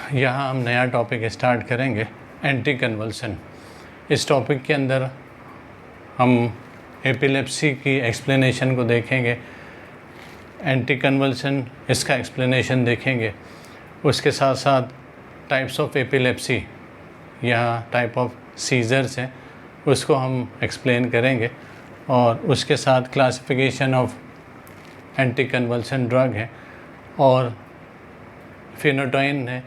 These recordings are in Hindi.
यहाँ हम नया टॉपिक स्टार्ट करेंगे, एंटी कन्वल्सन। इस टॉपिक के अंदर हम एपिलेप्सी की एक्सप्लेनेशन को देखेंगे, एंटी कन्वल्सन इसका एक्सप्लेनेशन देखेंगे। उसके साथ साथ टाइप्स ऑफ एपिलेप्सी या टाइप ऑफ सीजर्स हैं उसको हम एक्सप्लेन करेंगे, और उसके साथ classification of anti convulsion drug है और फिनोटाइन है,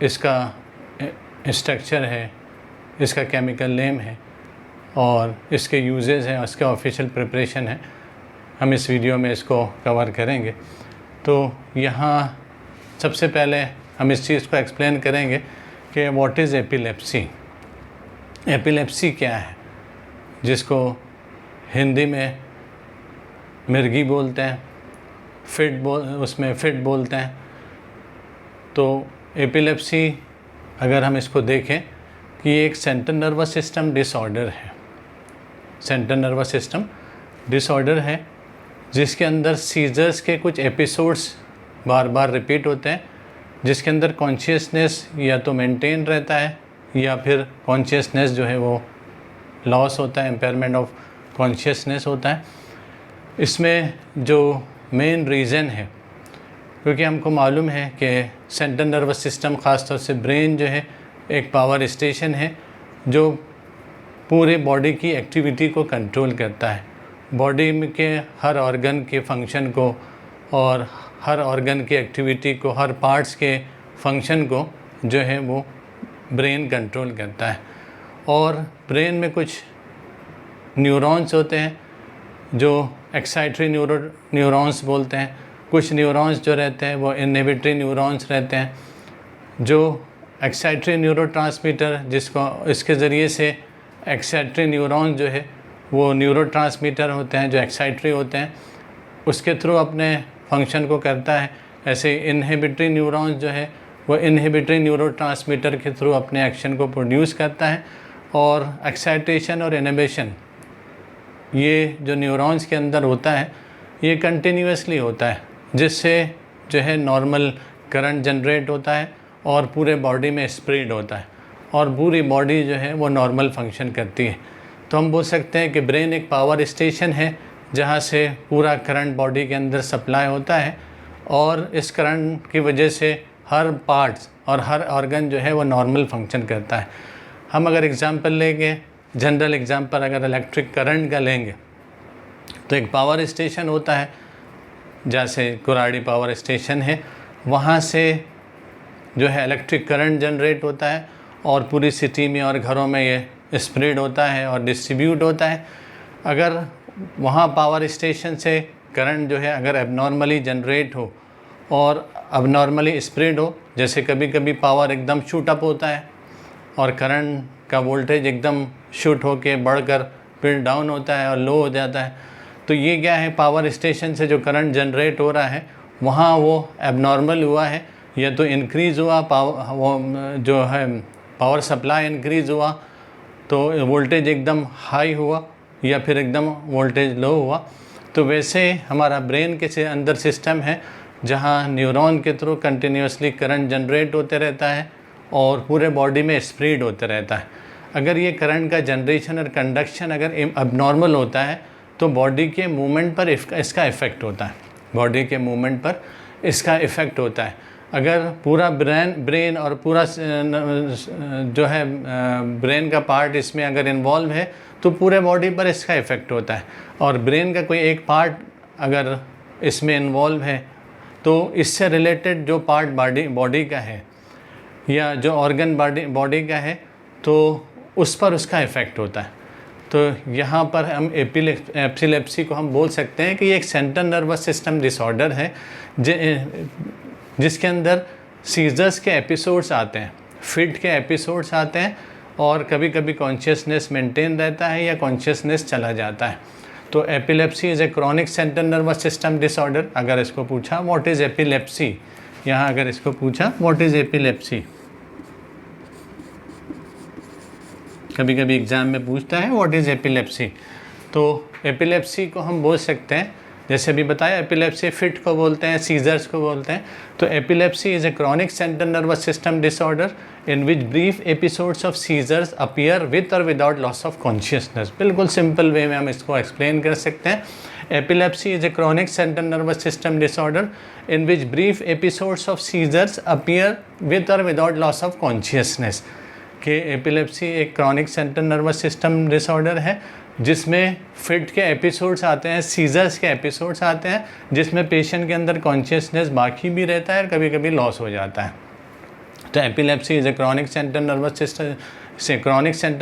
इसका स्ट्रक्चर है, इसका केमिकल नेम है और इसके यूजेस हैं, इसका ऑफिशियल प्रिपरेशन है। हम इस वीडियो में इसको कवर करेंगे। तो यहाँ सबसे पहले हम इस चीज़ को एक्सप्लेन करेंगे कि व्हाट इज़ एपिलेप्सी। एपिलेप्सी क्या है, जिसको हिंदी में मिर्गी बोलते हैं, उसमें फिट बोलते हैं। तो एपिलेप्सी अगर हम इसको देखें कि ये एक सेंट्रल नर्वस सिस्टम डिसऑर्डर है। सेंट्रल नर्वस सिस्टम डिसऑर्डर है जिसके अंदर सीजर्स के कुछ एपिसोड्स बार बार रिपीट होते हैं, जिसके अंदर कॉन्शियसनेस या तो मेंटेन रहता है या फिर कॉन्शियसनेस जो है वो लॉस होता है, इम्पेयरमेंट ऑफ कॉन्शियसनेस होता है। इसमें जो मेन रीज़न है, क्योंकि हमको मालूम है कि सेंट्रल नर्वस सिस्टम ख़ासतौर से ब्रेन जो है एक पावर स्टेशन है जो पूरे बॉडी की एक्टिविटी को कंट्रोल करता है। बॉडी में के हर ऑर्गन के फंक्शन को और हर ऑर्गन की एक्टिविटी को, हर पार्ट्स के फंक्शन को जो है वो ब्रेन कंट्रोल करता है। और ब्रेन में कुछ न्यूरॉन्स होते हैं जो एक्साइटरी न्यूरॉन्स बोलते हैं। कुछ न्यूरॉन्स जो रहते हैं वो इनहिबिटरी न्यूरॉन्स रहते हैं, जो एक्साइटरी न्यूरोट्रांसमीटर जिसको इसके ज़रिए से एक्साइटरी न्यूरॉन जो है वो न्यूरोट्रांसमीटर होते हैं जो एक्साइटरी होते हैं, उसके थ्रू अपने फंक्शन को करता है। ऐसे इनहिबिटरी न्यूरॉन्स जो है वो इनहिबिटरी न्यूरोट्रांसमीटर के थ्रू अपने एक्शन को प्रोड्यूस करता है। और एक्साइटेशन और इनहिबिशन ये जो न्यूरॉन्स के अंदर होता है ये कंटिन्यूसली होता है, जिससे जो है नॉर्मल करंट जनरेट होता है और पूरे बॉडी में स्प्रेड होता है और पूरी बॉडी जो है वो नॉर्मल फंक्शन करती है। तो हम बोल सकते हैं कि ब्रेन एक पावर स्टेशन है जहाँ से पूरा करंट बॉडी के अंदर सप्लाई होता है, और इस करंट की वजह से हर पार्ट्स और हर ऑर्गन जो है वो नॉर्मल फंक्शन करता है। हम अगर एग्ज़ाम्पल लेंगे, जनरल एग्ज़ाम्पल अगर इलेक्ट्रिक करंट का लेंगे तो एक पावर स्टेशन होता है, जैसे कुराड़ी पावर स्टेशन है, वहाँ से जो है इलेक्ट्रिक करंट जनरेट होता है और पूरी सिटी में और घरों में ये स्प्रेड होता है और डिस्ट्रीब्यूट होता है। अगर वहाँ पावर स्टेशन से करंट जो है अगर एबनॉर्मली जनरेट हो और अबनॉर्मली स्प्रेड हो, जैसे कभी कभी पावर एकदम शूट अप होता है और करंट का वोल्टेज एकदम शूट होके बढ़कर फिर डाउन होता है और लो हो जाता है, तो ये क्या है, पावर स्टेशन से जो करंट जनरेट हो रहा है वहाँ वो एबनॉर्मल हुआ है, या तो इंक्रीज़ हुआ वो जो है पावर सप्लाई इंक्रीज़ हुआ तो वोल्टेज एकदम हाई हुआ, या फिर एकदम वोल्टेज लो हुआ। तो वैसे हमारा ब्रेन के अंदर सिस्टम है जहाँ न्यूरॉन के थ्रू कंटिन्यूसली करंट जनरेट होते रहता है और पूरे बॉडी में स्प्रेड होते रहता है। अगर ये करंट का जनरेशन और कंडक्शन अगर अबनॉर्मल होता है तो बॉडी के मूवमेंट पर इसका इफ़ेक्ट होता है, बॉडी के मूवमेंट पर इसका इफ़ेक्ट होता है। अगर पूरा ब्रेन और पूरा जो है ब्रेन का पार्ट इसमें अगर इन्वॉल्व है तो पूरे बॉडी पर इसका इफ़ेक्ट होता है, और ब्रेन का कोई एक पार्ट अगर इसमें इन्वॉल्व है तो इससे रिलेटेड जो पार्ट बॉडी का है या जो ऑर्गन बॉडी का है तो उस पर उसका इफ़ेक्ट होता है। तो यहाँ पर हम एपिलेप्सी को हम बोल सकते हैं कि ये एक सेंट्रल नर्वस सिस्टम डिसऑर्डर है जिसके अंदर सीजर्स के एपिसोड्स आते हैं, फिट के एपिसोड्स आते हैं, और कभी कभी कॉन्शियसनेस मेंटेन रहता है या कॉन्शियसनेस चला जाता है। तो epilepsy is a chronic central nervous system disorder. अगर इसको पूछा व्हाट इज़ एपिलेप्सी, यहाँ अगर इसको पूछा व्हाट इज़ एपिलेप्सी, कभी कभी एग्ज़ाम में पूछता है व्हाट इज़ एपिलेप्सी, तो एपिलेप्सी को हम बोल सकते हैं जैसे अभी बताया एपिलेप्सी फिट को बोलते हैं, सीजर्स को बोलते हैं। तो epilepsy is a chronic central nervous system disorder in which brief episodes of seizures appear with और विदाउट लॉस ऑफ कॉन्शियसनेस। बिल्कुल सिंपल वे में हम इसको एक्सप्लेन कर सकते हैं। एपिलेप्सी is a chronic central nervous system डिसऑर्डर in which brief episodes of seizures appear with or without loss of consciousness। कि एपिलेप्सी एक chronic central nervous system disorder है जिसमें फिट के एपिसोड्स आते हैं, सीजर्स के एपिसोड्स आते हैं, जिसमें पेशेंट के अंदर कॉन्शियसनेस बाकी भी रहता है और कभी कभी लॉस हो जाता है। तो epilepsy is a chronic central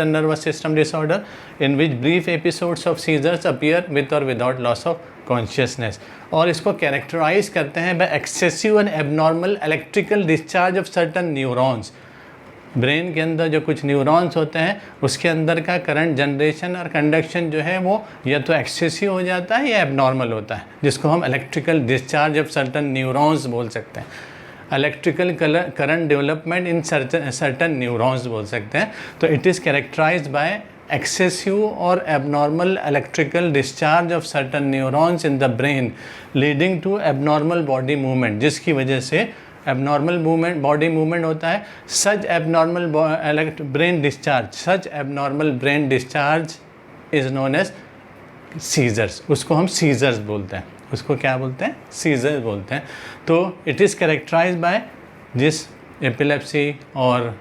nervous system disorder in which brief episodes of seizures appear with और विदाउट लॉस ऑफ कॉन्शियसनेस। और इसको कैरेक्टराइज करते हैं by excessive and abnormal electrical discharge of certain neurons. Brain के अंदर जो कुछ न्यूरॉन्स होते हैं उसके अंदर का करंट जनरेशन और कंडक्शन जो है वो या तो एक्सेसिव हो जाता है या एबनॉर्मल होता है, जिसको हम electrical discharge of certain neurons बोल सकते हैं। Electrical current development in certain neurons बोल सकते हैं। तो it is characterized by excessive or abnormal electrical discharge of certain neurons in the brain leading to abnormal body movement, जिसकी वजह से abnormal movement body movement होता है। such abnormal brain discharge is known as seizures। उसको हम seizures बोलते हैं। उसको क्या बोलते हैं? seizures बोलते हैं। तो it is characterized by this epilepsy और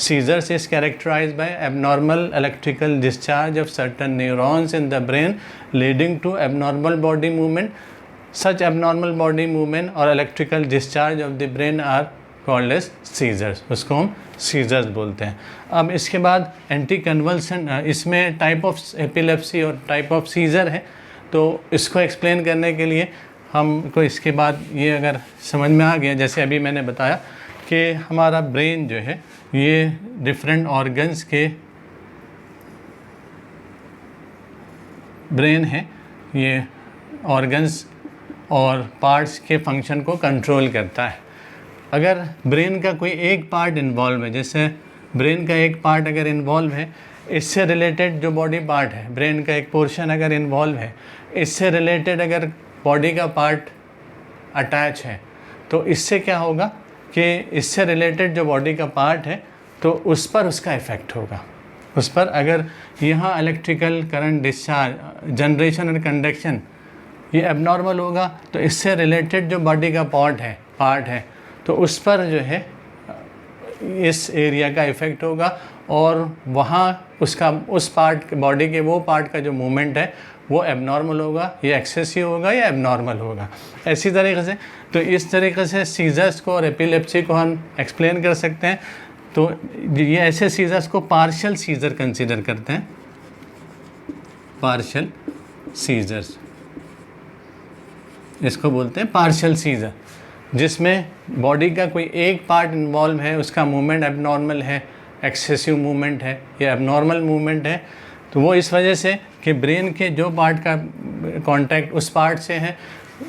seizures is characterized by abnormal electrical discharge of certain neurons in the brain leading to abnormal body movement. Such abnormal body movement or electrical discharge of the brain are called as seizures। उसको हम seizures बोलते हैं। अब इसके बाद एंटी कन्वल्सन, इसमें टाइप ऑफ एपिलेप्सी और टाइप ऑफ सीजर है। तो इसको एक्सप्लेन करने के लिए हमको इसके बाद ये अगर समझ में आ गया, जैसे अभी मैंने बताया कि हमारा ब्रेन जो है ये डिफरेंट ऑर्गन्स के ब्रेन है, ये ऑर्गन्स और पार्ट्स के फंक्शन को कंट्रोल करता है। अगर ब्रेन का कोई एक पार्ट इन्वॉल्व है, जैसे ब्रेन का एक पार्ट अगर इन्वॉल्व है, इससे रिलेटेड जो बॉडी पार्ट है, ब्रेन का एक पोर्शन अगर इन्वॉल्व है, इससे रिलेटेड अगर बॉडी का पार्ट अटैच है, तो इससे क्या होगा कि इससे रिलेटेड जो बॉडी का पार्ट है तो उस पर उसका इफ़ेक्ट होगा। उस पर अगर यहाँ इलेक्ट्रिकल करंट डिस्चार्ज जनरेशन और कंडक्शन ये एबनॉर्मल होगा तो इससे रिलेटेड जो बॉडी का पार्ट है तो उस पर जो है इस एरिया का इफ़ेक्ट होगा और वहाँ उसका उस पार्ट बॉडी के वो पार्ट का जो मूवमेंट है वो एबनॉर्मल होगा या एक्सेसिव होगा या एबनॉर्मल होगा। ऐसी तरीके से तो इस तरीके से सीजर्स को और एपिलेप्सी को हम एक्सप्लेन कर सकते हैं। तो ये ऐसे सीजर्स को पार्शियल सीजर कंसीडर करते हैं। पार्शियल सीजर्स इसको बोलते हैं पार्शियल सीजर, जिसमें बॉडी का कोई एक पार्ट इन्वॉल्व है, उसका मूवमेंट एबनॉर्मल है, एक्सेसिव मूवमेंट है या एबनॉर्मल मूवमेंट है। तो वो इस वजह से कि ब्रेन के जो पार्ट का कांटेक्ट उस पार्ट से है,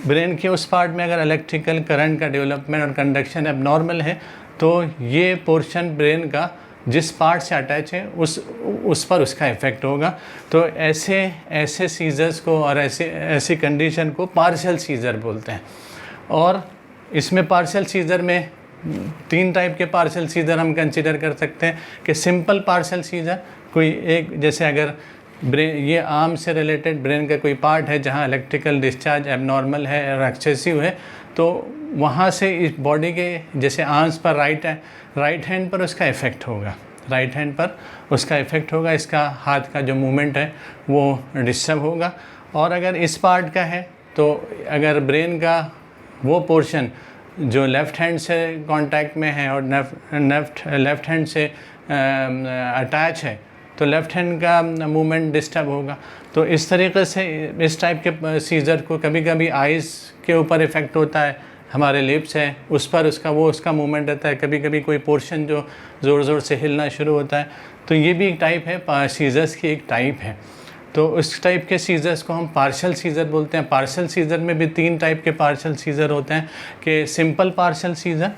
ब्रेन के उस पार्ट में अगर इलेक्ट्रिकल करंट का डेवलपमेंट और कंडक्शन एबनॉर्मल है तो ये पोर्शन ब्रेन का जिस पार्ट से अटैच है उस पर उसका इफ़ेक्ट होगा। तो ऐसे सीजर्स को और ऐसी कंडीशन को पार्शियल सीजर बोलते हैं। और इसमें पार्शियल सीजर में 3 टाइप के पार्शियल सीजर हम कंसिडर कर सकते हैं कि सिंपल पार्शियल सीजर, कोई एक जैसे अगर ब्रेन ये आर्म से रिलेटेड ब्रेन का कोई पार्ट है जहाँ इलेक्ट्रिकल डिस्चार्ज एबनॉर्मल है और एक्सेसिव है, तो वहाँ से इस बॉडी के जैसे आर्म्स पर राइट हैंड पर उसका इफ़ेक्ट होगा, राइट हैंड पर उसका इफ़ेक्ट होगा, इसका हाथ का जो मूवमेंट है वो डिस्टर्ब होगा। और अगर इस पार्ट का है तो अगर ब्रेन का वो पोर्शन जो लेफ़्ट हैंड से कांटेक्ट में है और लेफ़्ट हैंड से अटैच है तो लेफ़्ट हैंड का मूवमेंट डिस्टर्ब होगा। तो इस तरीके से इस टाइप के सीजर को कभी कभी आइज़ के ऊपर इफ़ेक्ट होता है, हमारे लिप्स है उस पर उसका मूवमेंट रहता है, कभी कभी कोई पोर्शन जो ज़ोर से हिलना शुरू होता है। तो ये भी एक टाइप है, सीजर्स की एक टाइप है। तो उस टाइप के सीजर्स को हम पार्शियल सीजर बोलते हैं। पार्शियल सीजर में भी 3 टाइप के पार्शियल सीजर होते हैं कि simple partial seizure,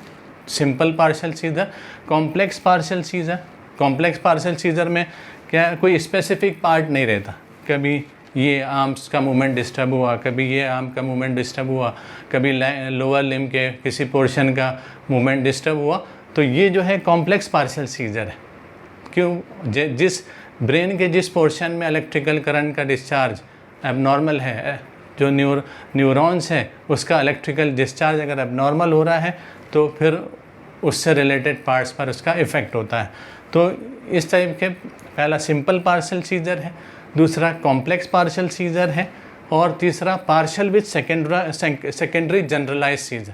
complex partial seizure. Complex partial seizure में क्या कोई स्पेसिफिक पार्ट नहीं रहता, कभी ये आर्म्स का मूवमेंट डिस्टर्ब हुआ, कभी ये आर्म का मूवमेंट डिस्टर्ब हुआ, कभी लोअर लिम्ब के किसी पोर्शन का मूवमेंट डिस्टर्ब हुआ, तो ये जो है कॉम्प्लेक्स पार्शियल सीजर है। क्यों? जिस ब्रेन के जिस पोर्शन में इलेक्ट्रिकल करंट का डिस्चार्ज एबनॉर्मल है, जो न्यूरॉन्स है उसका इलेक्ट्रिकल डिस्चार्ज अगर एबनॉर्मल हो रहा है तो फिर उससे रिलेटेड पार्ट्स पर उसका इफ़ेक्ट होता है। तो इस टाइप के पहला सिंपल पार्शियल सीजर है, दूसरा कॉम्प्लेक्स पार्शियल सीजर है, और तीसरा partial with secondary generalize seizure.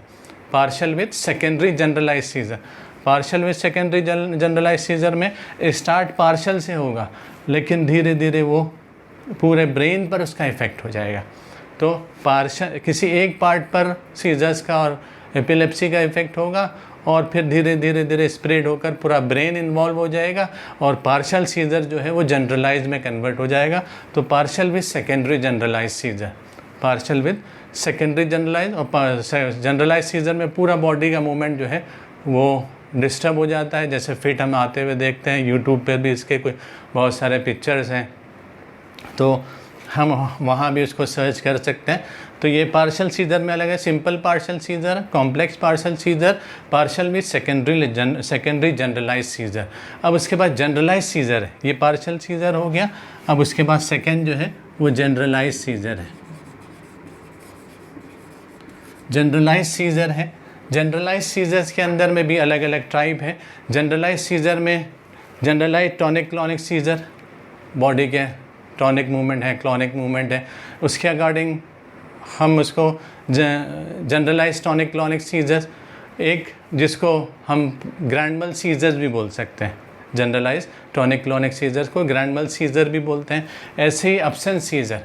Partial with secondary generalize seizure, partial with secondary generalize seizure में स्टार्ट पार्शियल से होगा, लेकिन धीरे धीरे वो पूरे ब्रेन पर उसका इफ़ेक्ट हो जाएगा। तो पार्शियल किसी एक पार्ट पर सीजर्स का और एपिलेप्सी का इफ़ेक्ट होगा, और फिर धीरे धीरे धीरे स्प्रेड होकर पूरा ब्रेन इन्वॉल्व हो जाएगा, और पार्शियल सीजर जो है वो जनरलाइज में कन्वर्ट हो जाएगा। तो partial with secondary generalize seizure, partial with secondary generalize, और जनरलाइज सीजर में पूरा बॉडी का मूवमेंट जो है वो डिस्टर्ब हो जाता है। जैसे फिट हम आते हुए देखते हैं, यूट्यूब पर भी इसके कोई बहुत सारे पिक्चर्स हैं, तो हम वहाँ भी उसको सर्च कर सकते हैं। तो ये पार्शियल सीजर में अलग है, simple partial seizure, complex partial seizure, partial with secondary generalize seizure. अब उसके बाद जनरलाइज सीजर है, ये पार्शियल सीजर हो गया। अब उसके बाद सेकेंड जो है वो जनरलाइज सीजर है। जनरलाइज सीजर है, जनरलाइज सीजर्स के अंदर में भी अलग अलग टाइप है। जनरलाइज सीजर में generalize tonic clonic seizure, body के टॉनिक मूवमेंट है, क्लॉनिक मूवमेंट है, उसके अकॉर्डिंग हम उसको जनरलाइज टॉनिक क्लॉनिक सीजर्स, एक जिसको हम ग्रैंड mal सीजर्स भी बोल सकते हैं। जनरलाइज टॉनिक क्लॉनिक सीजर्स को ग्रैंड mal सीजर भी बोलते हैं। ऐसे ही अब्सेंस सीजर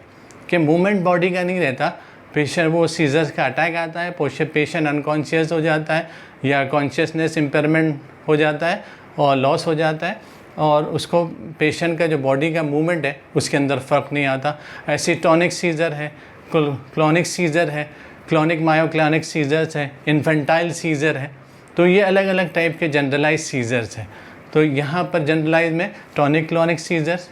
के मूवमेंट बॉडी का नहीं रहता, पेशेंट वो सीजर्स का अटैक आता है, पेशेंट अनकॉन्शियस हो जाता है या कॉन्शियसनेस इम्पेयरमेंट हो जाता है और लॉस हो जाता है, और उसको पेशेंट का जो बॉडी का मूवमेंट है उसके अंदर फ़र्क नहीं आता। ऐसी टॉनिक सीजर है, क्लॉनिक सीजर है, क्लॉनिक मायोक्लॉनिक सीजर्स है, इन्फेंटाइल सीजर है। तो ये अलग अलग टाइप के जनरलाइज सीजर्स हैं। तो यहाँ पर जनरलाइज में टॉनिक क्लॉनिक सीजर्स,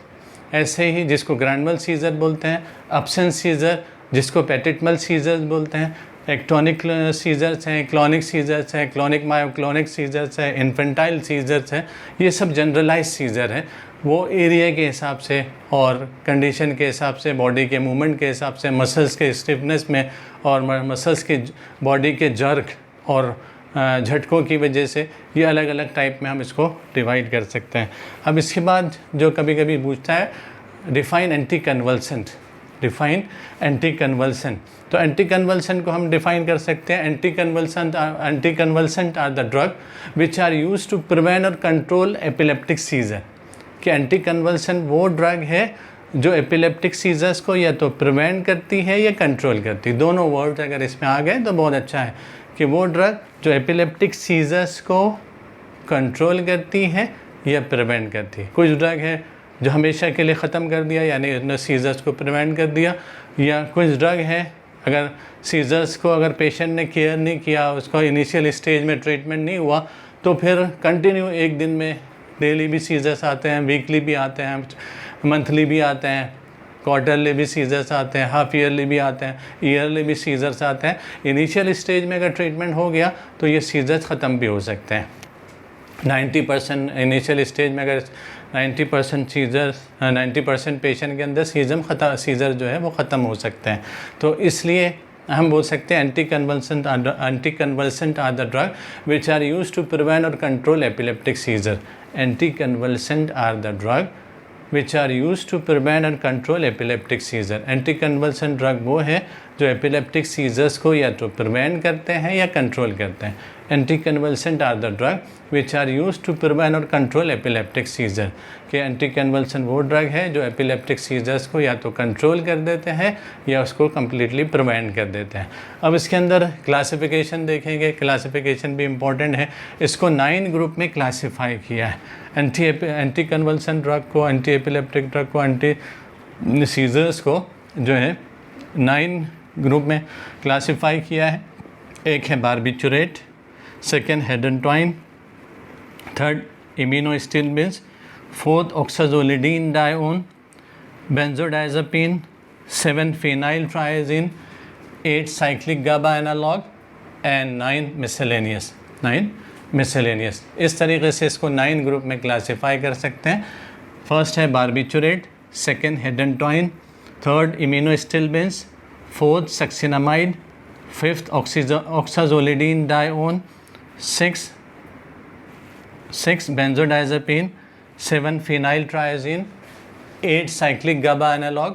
ऐसे ही जिसको ग्रैंड mal सीजर बोलते हैं, अब्सेंस सीजर जिसको पेटिट mal सीजर्स बोलते हैं, एक्टोनिक सीजर्स हैं, क्लॉनिक सीजर्स हैं, क्लॉनिक मायोक्लॉनिक सीजर्स हैं, इन्फेंटाइल सीजर्स हैं। ये सब जनरलाइज सीजर हैं। वो एरिया के हिसाब से और कंडीशन के हिसाब से, बॉडी के मूवमेंट के हिसाब से, मसल्स के स्टिफनेस में और मसल्स के बॉडी के जर्क और झटकों की वजह से ये अलग अलग टाइप में हम इसको डिवाइड कर सकते हैं। अब इसके बाद जो कभी कभी पूछता है, define anti convulsant, define anti convulsant. तो एंटी कन्वल्सेंट को हम डिफाइन कर सकते हैं, anti convulsant are the drug which are used to prevent और कंट्रोल एपिलेप्टिक सीजर। कि एंटी कन्वल्सेंट वो ड्रग है जो एपिलेप्टिक सीजर्स को या तो प्रिवेंट करती है या कंट्रोल करती है। दोनों वर्ड अगर इसमें आ गए तो बहुत अच्छा है कि वो ड्रग जो एपिलेप्टिक सीजर्स को कंट्रोल करती है या प्रिवेंट करती है। कुछ ड्रग है जो हमेशा के लिए ख़त्म कर दिया, यानी सीजर्स को प्रिवेंट कर दिया, या कुछ ड्रग है अगर सीजर्स को अगर पेशेंट ने केयर नहीं किया, उसको इनिशियल स्टेज में ट्रीटमेंट नहीं हुआ, तो फिर कंटिन्यू एक दिन में डेली भी सीजर्स आते हैं, वीकली भी आते हैं, मंथली भी आते हैं, क्वार्टरली भी सीजर्स आते हैं, हाफ ईयरली भी आते हैं, ईयरली भी सीजर्स आते हैं। इनिशियल स्टेज में अगर ट्रीटमेंट हो गया तो ये सीजर्स ख़त्म भी हो सकते हैं। 90% इनिशियल स्टेज में अगर 90% पेशेंट के अंदर सीजर जो है वो ख़त्म हो सकते हैं। तो इसलिए हम बोल सकते हैं anti convulsant are the drug which are use to prevent और control epileptic seizure. Anti convulsant are the drug which are use to prevent and control epileptic seizure. Anti convulsant drug वो है जो एपिलेप्टिक सीजर्स को या तो प्रिवेंट करते हैं या कंट्रोल करते हैं। Anti convulsant are the drug which are use to prevent और कंट्रोल एपिलेप्टिक सीजर। कि एंटी कन्वल्सेंट वो ड्रग है जो एपिलेप्टिक सीजर्स को या तो कंट्रोल कर देते हैं या उसको कम्प्लीटली प्रिवेंट कर देते हैं। अब इसके अंदर क्लासिफिकेशन देखेंगे, क्लासिफिकेशन भी इम्पॉर्टेंट है। इसको 9 ग्रुप में क्लासीफाई किया है। एंटी कन्वल्सेंट ड्रग को, एंटी एपिलेप्टिक ड्रग को, एंटी सीजर्स को जो है 9 ग्रुप में क्लासीफाई किया है। एक है barbiturate, second hydantoin, third immunostimulants, fourth oxazolidine dione, benzodiazepine, 7 phenyl triazine, 8 cyclic GABA analog and 9 miscellaneous. इस तरीके से इसको 9 ग्रुप में क्लासीफाई कर सकते हैं. फर्स्ट है barbiturate, second hydantoin, third immunostilbenes, fourth succinimide, fifth oxazolidine dione, six benzodiazepine, 7 phenyl triazine, 8 cyclic GABA analog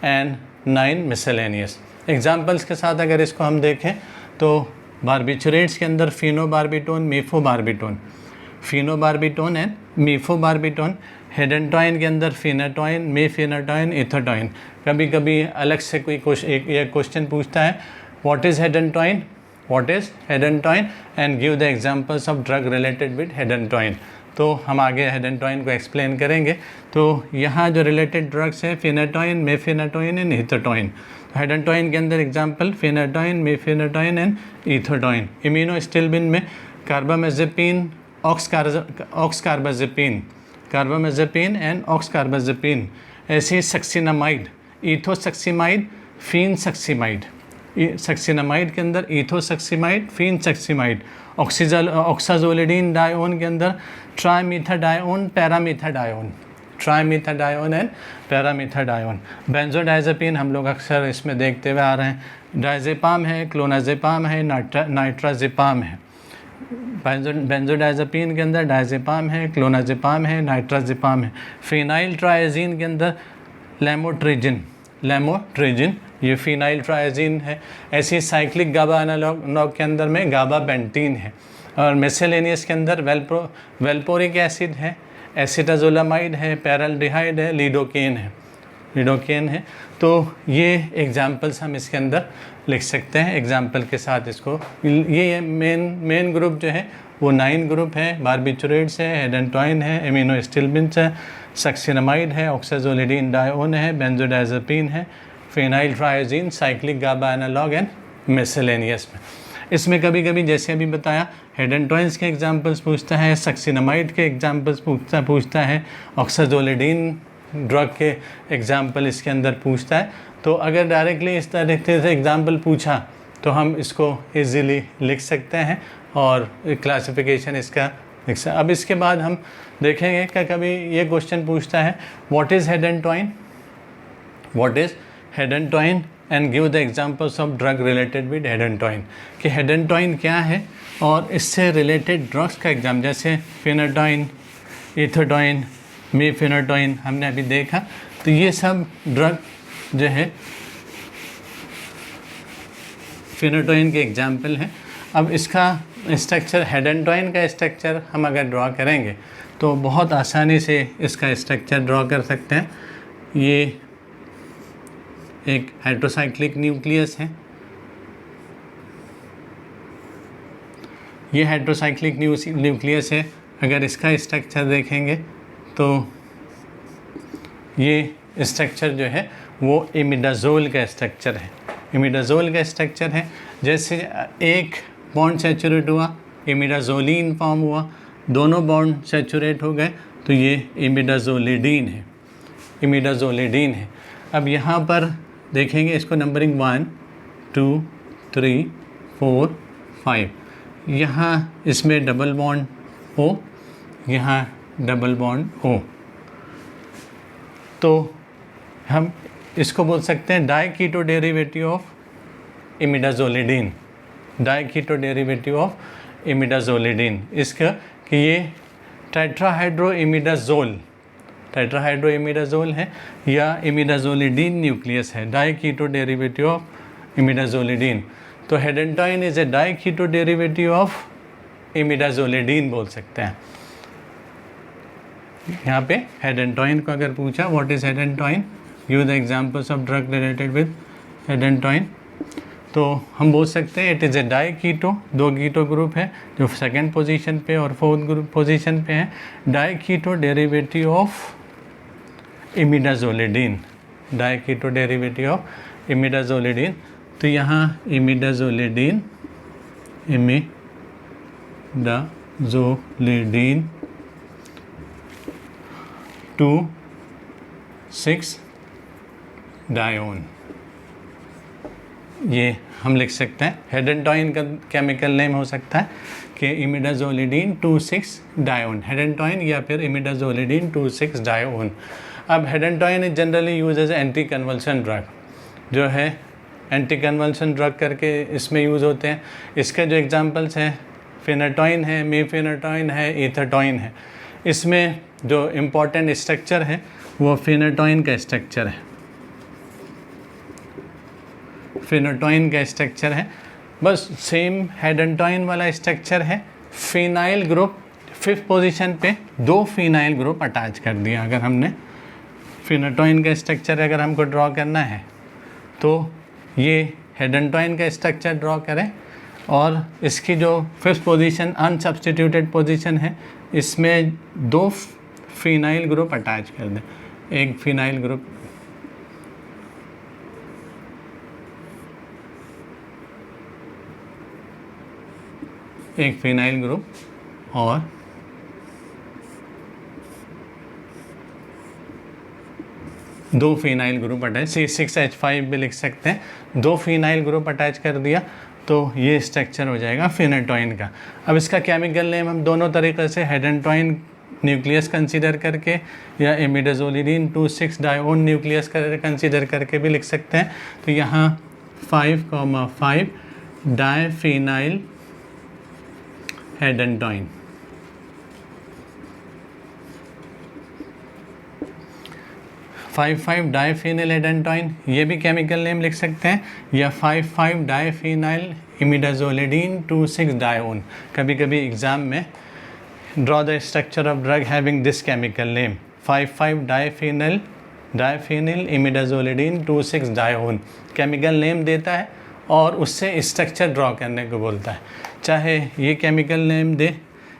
and 9 miscellaneous. Examples के साथ अगर इसको हम देखें तो बारबिचुरेट्स के अंदर फिनोबार्बिटोन, मीफोबार्बिटोन एंड मीफोबार्बिटोन. हेडेंटॉइन के अंदर फिनेटॉइन, मीफिनेटॉइन, इथोटॉइन. कभी कभी अलग से कोई क्वेश्चन पूछता है what is hydantoin and give the examples of drug related with hydantoin. तो हम आगे हेडेंटॉइन को एक्सप्लेन करेंगे. तो यहाँ जो रिलेटेड ड्रग्स हैं फिनेटॉइन, मेफिनेटॉइन एंड इथोटॉइन. हेडेंटॉइन के अंदर एग्जांपल फिनेटॉइन, मेफिनेटॉइन एंड इथोटॉइन. इम्यूनोस्टिलबिन में कार्बामेजेपिन, कार्बामेजेपिन एंड ऑक्सकार्बाजेपिन. ऐसे सक्सिनामाइड, इथोसक्सिमाइड, फिनसक्सिमाइड. सक्सिनामाइड के अंदर इथोसक्सिमाइड, फिनसक्सिमाइड. ऑक्साजोलिडीन डाइओन के अंदर ट्राइमीथाडाइओन, ट्राइमीथाडाइओन एंड पैरामीथाडाइओन. बेंजोडाइजेपिन हम लोग अक्सर इसमें देखते हुए आ रहे हैं. डायजेपाम है, क्लोनाजेपाम है, नाइट्राजेपाम है. बेंजोडाइजेपिन के अंदर डायजेपाम है, क्लोनाजेपाम है, नाइट्राजेपाम है. फिनाइल ट्राइजीन के अंदर लेमोट्रिजिन, ये फिनाइल ट्राइजीन है. ऐसी साइक्लिक गाबा एनालॉग के अंदर में गाबा बेंटीन है. और मिसेलेनियस के अंदर वेल्पोरिक एसिड है, एसिटाजोलामाइड है, पैराल्डिहाइड है, लिडोकेन है. तो ये एग्जाम्पल्स हम इसके अंदर लिख सकते हैं एग्जाम्पल के साथ. इसको ये मेन ग्रुप जो है वो 9 ग्रुप है. बारबिचुरेट्स है, हेडेंटॉइन है, इम्यूनोस्टिलबिन्स है, सक्सिनामाइड है, ऑक्साजोलिडीन डाइओन है, बेंजोडाइजेपिन है, phenyl triazine, cyclic GABA analog and miscellaneous में. इसमें कभी कभी जैसे अभी बताया हेडेंटॉइंस के एग्जांपल्स पूछता है, सक्सिनामाइड के एग्जांपल्स पूछता है, ऑक्साजोलिडीन ड्रग के एग्जांपल इसके अंदर पूछता है. तो अगर डायरेक्टली इस तरीके से एग्जांपल पूछा तो हम इसको इजीली लिख सकते हैं और क्लासिफिकेशन इसका लिख सकते. अब इसके बाद हम देखेंगे कि कभी ये क्वेश्चन पूछता है what is hydantoin and give the examples of drug related with hydantoin. कि हेडेंटॉइन क्या है और इससे रिलेटेड ड्रग्स का एग्जाम, जैसे फिनेटॉइन, इथोटॉइन, मीफिनेटॉइन हमने अभी देखा. तो ये सब ड्रग जो है फिनेटॉइन के एग्जाम्पल हैं. अब इसका स्ट्रक्चर, हेडेंटॉइन का स्ट्रक्चर हम अगर ड्रॉ करेंगे तो बहुत आसानी से इसका स्ट्रक्चर ड्रॉ कर सकते हैं. ये एक हेट्रोसाइक्लिक न्यूक्लियस है. ये हेट्रोसाइक्लिक न्यूक्लियस है. अगर इसका स्ट्रक्चर देखेंगे तो ये स्ट्रक्चर जो है वो इमिडाज़ोल का स्ट्रक्चर है. जैसे एक बॉन्ड सैचुरेट हुआ, इमिडाज़ोलिन फॉर्म हुआ, दोनों बॉन्ड सैचुरेट हो गए तो ये इमिडाज़ोलिडीन है. अब यहाँ पर देखेंगे इसको नंबरिंग 1, 2, 3, 4, 5. यहाँ इसमें डबल बॉन्ड O, यहाँ डबल बॉन्ड O. तो हम इसको बोल सकते हैं डाइकीटो डेरिवेटिव ऑफ इमिडाज़ोलिडीन. इसका कि ये टेट्राहाइड्रोइमिडाज़ोल है या इमिडाज़ोलिडीन न्यूक्लियस है. Diketo derivative of imidazolidine. तो hydantoin is a diketo derivative of imidazolidine बोल सकते हैं. यहाँ पे हेडेंटॉइन को अगर पूछा what is hydantoin, give the examples of drug related with hydantoin, तो हम बोल सकते हैं it is a diketo. 2 keto group है जो सेकंड पोजीशन पे और फोर्थ ग्रुप पोजीशन पे है. Diketo derivative of imidazolidine. तो यहाँ इमिडाज़ोलिडीन 2, 6 डायोन, ये हम लिख सकते हैं। हेडेंटॉइन का केमिकल नेम हो सकता है कि इमिडाजोलिडीन 2,6 डायोन, हेडेंटॉइन या फिर इमिडाजोलिडीन 2,6 डायोन। अब hydantoin is generally use as anti convulsion drug, जो है एंटी कन्वल्सन ड्रग करके इसमें यूज़ होते हैं। इसके जो एग्जांपल्स हैं फिनाटॉइन है, मीफेनाटॉइन है, एथेटॉइन है। इसमें जो इम्पोर्टेंट स्ट्रक्चर है वो फिनाटॉइन का स्ट्रक्चर है, फिनाटॉइन का स्ट्रक्चर है, बस सेम हेडेंटॉइन वाला स्ट्रक्चर है। फिनाइल ग्रुप 5th पोजीशन पे 2 फिनाइल ग्रुप अटैच कर दिया। अगर हमने फिनाटॉइन का स्ट्रक्चर अगर हमको ड्रॉ करना है तो ये हेडेंटॉइन का स्ट्रक्चर ड्रॉ करें और इसकी जो 5th पोजीशन अनसब्स्टिट्यूटेड पोजीशन है इसमें 2 फिनाइल ग्रुप अटैच कर दें। एक फिनाइल ग्रुप, एक फिनाइल ग्रुप और दो फिनाइल ग्रुप अटैच, C6H5 भी लिख सकते हैं। 2 फिनाइल ग्रुप अटैच कर दिया तो ये स्ट्रक्चर हो जाएगा फिनाटॉइन का। अब इसका केमिकल नेम हम दोनों तरीके से हेडेंटॉइन न्यूक्लियस कंसीडर करके या इमिडाजोलिडीन 2,6 डायोन न्यूक्लियस कंसीडर करके भी लिख सकते हैं। तो यहाँ 5,5 डायफिनाइल हेडेंटॉइन, 5,5 डायफिनाइल हेडेंटॉइन, ये भी केमिकल नेम लिख सकते हैं, या 5,5 डायफिनाइल इमिडाजोलिडीन 2,6 डायोन। कभी कभी एग्जाम में draw the structure of drug having this chemical name, 5,5 diphenyl imidazolidine 2,6 dione chemical name देता है और उससे स्ट्रक्चर ड्रॉ करने को बोलता है। चाहे ये केमिकल नेम दे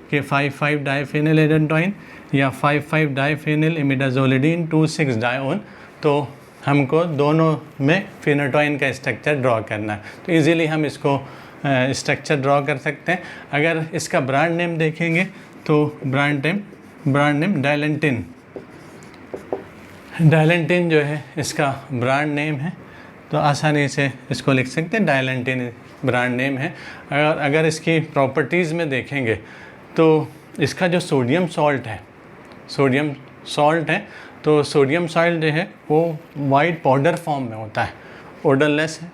कि 5,5 डायफिनाइल हेडेंटॉइन या 5,5 डायफिनाइल इमिडाजोलिडीन 2,6 डायोन, तो हमको दोनों में फिनाटॉइन का स्ट्रक्चर ड्रॉ करना है। तो इजीली हम इसको स्ट्रक्चर ड्रॉ कर सकते हैं। अगर इसका ब्रांड नेम देखेंगे तो ब्रांड नेम डायलेंटिन जो है इसका ब्रांड नेम है, तो आसानी से इसको लिख सकते हैं, डायलेंटिन ब्रांड नेम है। अगर इसकी प्रॉपर्टीज़ में देखेंगे तो इसका जो सोडियम सॉल्ट है तो सोडियम सॉल्ट जो है वो वाइट पाउडर फॉर्म में होता है, ओडरलेस है,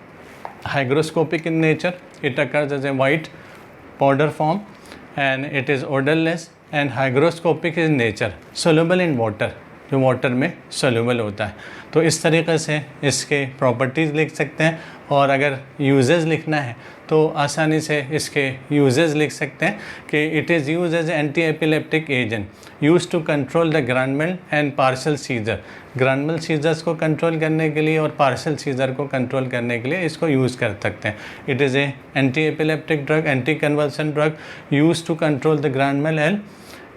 hygroscopic in nature, it occurs as a white powder form and it is odorless and hygroscopic in nature, soluble in water, जो वाटर में soluble होता है। तो इस तरीके से इसके प्रॉपर्टीज़ लिख सकते हैं। और अगर यूजेस लिखना है तो आसानी से इसके यूजेस लिख सकते हैं कि it is use as anti epileptic agent use to control the grand and partial seizure. Grand seizures को कंट्रोल करने के लिए और पार्शल सीजर को कंट्रोल करने के लिए इसको यूज़ कर सकते हैं। It is a anti epileptic drug, anti conversion drug use to control the grand and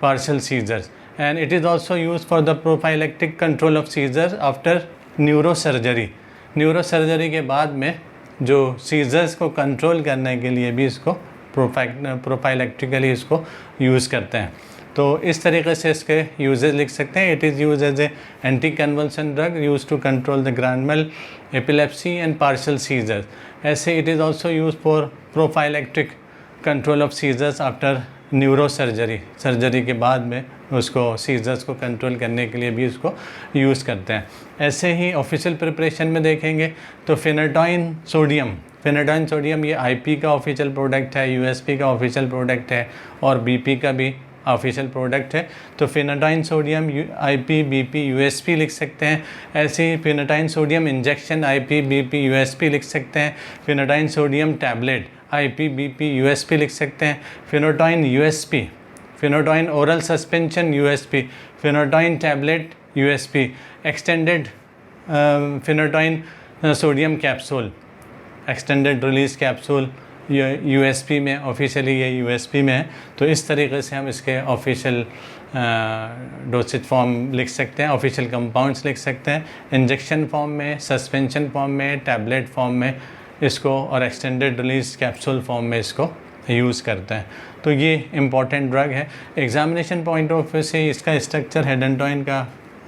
partial seizures, and it is also used for the prophylactic control of seizures after neurosurgery। Neurosurgery के बाद में जो सीजर्स को कंट्रोल करने के लिए भी इसको प्रोफाइलेक्टिकली इसको यूज़ करते हैं। तो इस तरीके से इसके यूजेस लिख सकते हैं। It is use as a anti convulsion drug use to control the grand mal epilepsy and partial seizures. ऐसे it is also use for prophylactic control of seizures after neurosurgery, surgery के बाद में उसको सीजर्स को कंट्रोल करने के लिए भी उसको यूज़ करते हैं। ऐसे ही ऑफिशियल प्रिपरेशन में देखेंगे तो फिनाटॉइन सोडियम ये आईपी का ऑफिशियल प्रोडक्ट है, यूएसपी का ऑफिशियल प्रोडक्ट है और बीपी का भी ऑफिशियल प्रोडक्ट है। तो phenytoin sodium IP BP USP लिख सकते हैं। ऐसे ही phenytoin sodium injection IP BP USP लिख सकते हैं। Phenytoin sodium tablet IP BP USP लिख सकते हैं। Phenytoin USP, phenytoin oral suspension USP, phenytoin tablet USP, extended phenytoin sodium capsule, extended release capsule USP में, ऑफिशियली ये यूएसपी में है। तो इस तरीके से हम इसके ऑफिशियल डोसेज फॉर्म लिख सकते हैं, ऑफिशियल कंपाउंड्स लिख सकते हैं, इंजेक्शन फॉर्म में, सस्पेंशन फॉर्म में, टैबलेट फॉर्म में इसको और एक्सटेंडेड रिलीज कैप्सूल फॉर्म में इसको यूज़ करते हैं। तो ये इम्पॉर्टेंट ड्रग है। एग्जामिनेशन पॉइंट ऑफ व्यू से इसका स्ट्रक्चर हेडेंटॉइन का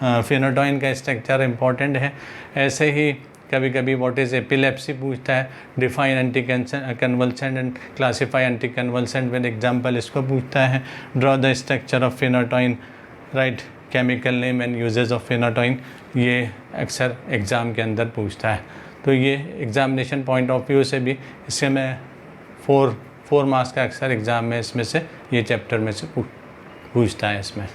फिनोटॉइन का स्ट्रक्चर इम्पॉर्टेंट है। ऐसे ही कभी कभी व्हाट इज़ एपिलेप्सी पूछता है, define anti convulsant and classify anti convulsant with example इसको पूछता है। Draw the structure of phenytoin, right chemical name and uses of phenytoin, ये अक्सर एग्ज़ाम के अंदर पूछता है। तो ये एग्जामिनेशन पॉइंट ऑफ व्यू से भी इससे मैं 4 मार्क्स का अक्सर एग्ज़ाम में इसमें से ये चैप्टर में से पूछता है इसमें।